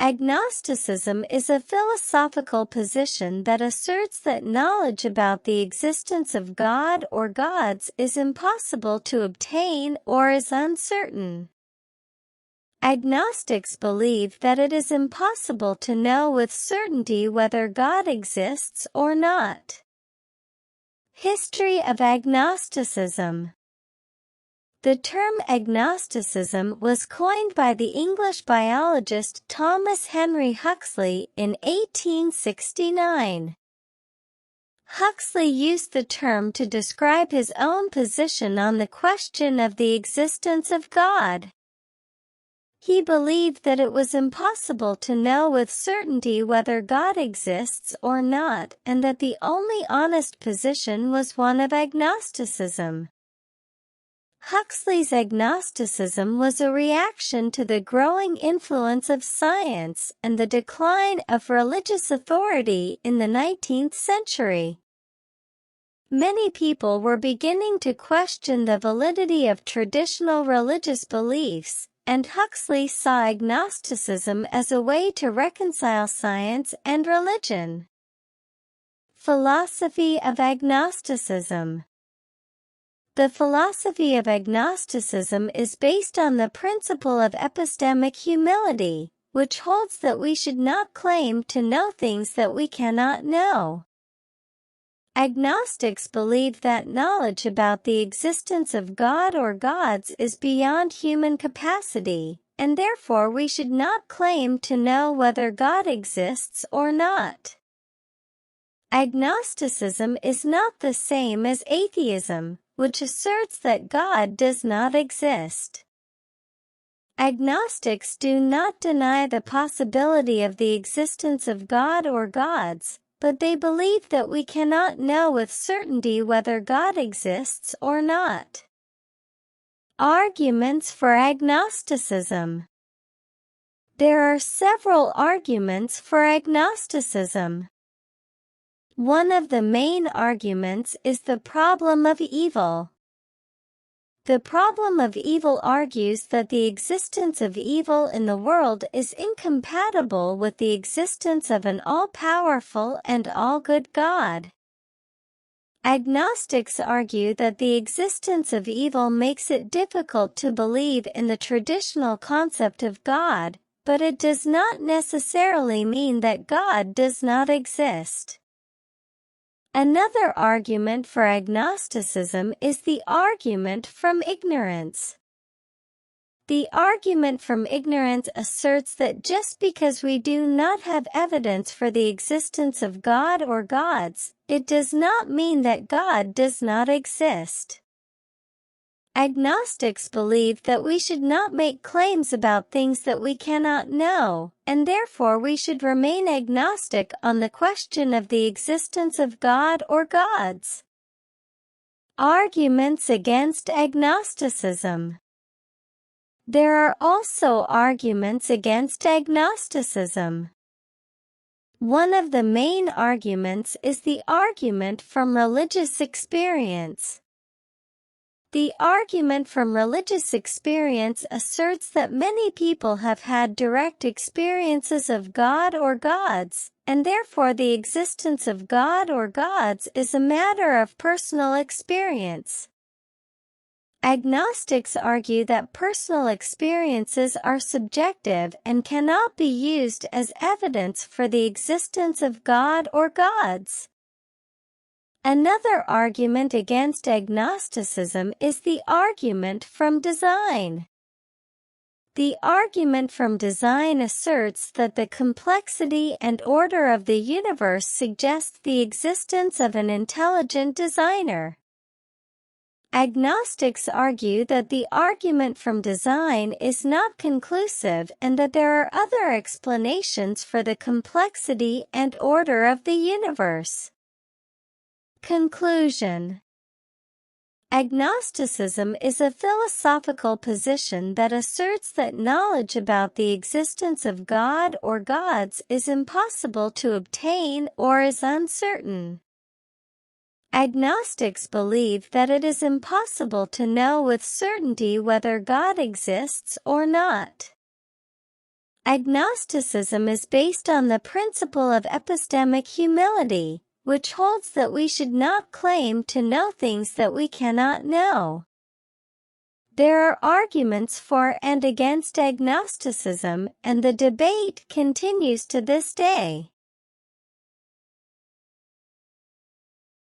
Agnosticism is a philosophical position that asserts that knowledge about the existence of God or gods is impossible to obtain or is uncertain. Agnostics believe that it is impossible to know with certainty whether God exists or not. History of agnosticism. The term agnosticism was coined by the English biologist Thomas Henry Huxley in 1869. Huxley used the term to describe his own position on the question of the existence of God. He believed that it was impossible to know with certainty whether God exists or not, and that the only honest position was one of agnosticism. Huxley's agnosticism was a reaction to the growing influence of science and the decline of religious authority in the 19th century. Many people were beginning to question the validity of traditional religious beliefs, and Huxley saw agnosticism as a way to reconcile science and religion. Philosophy of agnosticism. The philosophy of agnosticism is based on the principle of epistemic humility, which holds that we should not claim to know things that we cannot know. Agnostics believe that knowledge about the existence of God or gods is beyond human capacity, and therefore we should not claim to know whether God exists or not. Agnosticism is not the same as atheism, which asserts that God does not exist. Agnostics do not deny the possibility of the existence of God or gods, but they believe that we cannot know with certainty whether God exists or not. Arguments for agnosticism. There are several arguments for agnosticism. One of the main arguments is the problem of evil. The problem of evil argues that the existence of evil in the world is incompatible with the existence of an all-powerful and all-good God. Agnostics argue that the existence of evil makes it difficult to believe in the traditional concept of God, but it does not necessarily mean that God does not exist. Another argument for agnosticism is the argument from ignorance. The argument from ignorance asserts that just because we do not have evidence for the existence of God or gods, it does not mean that God does not exist. Agnostics believe that we should not make claims about things that we cannot know, and therefore we should remain agnostic on the question of the existence of God or gods. Arguments against agnosticism. There are also arguments against agnosticism. One of the main arguments is the argument from religious experience. The argument from religious experience asserts that many people have had direct experiences of God or gods, and therefore the existence of God or gods is a matter of personal experience. Agnostics argue that personal experiences are subjective and cannot be used as evidence for the existence of God or gods. Another argument against agnosticism is the argument from design. The argument from design asserts that the complexity and order of the universe suggests the existence of an intelligent designer. Agnostics argue that the argument from design is not conclusive and that there are other explanations for the complexity and order of the universe. Conclusion. Agnosticism is a philosophical position that asserts that knowledge about the existence of God or gods is impossible to obtain or is uncertain. Agnostics believe that it is impossible to know with certainty whether God exists or not. Agnosticism is based on the principle of epistemic humility, which holds that we should not claim to know things that we cannot know. There are arguments for and against agnosticism, and the debate continues to this day.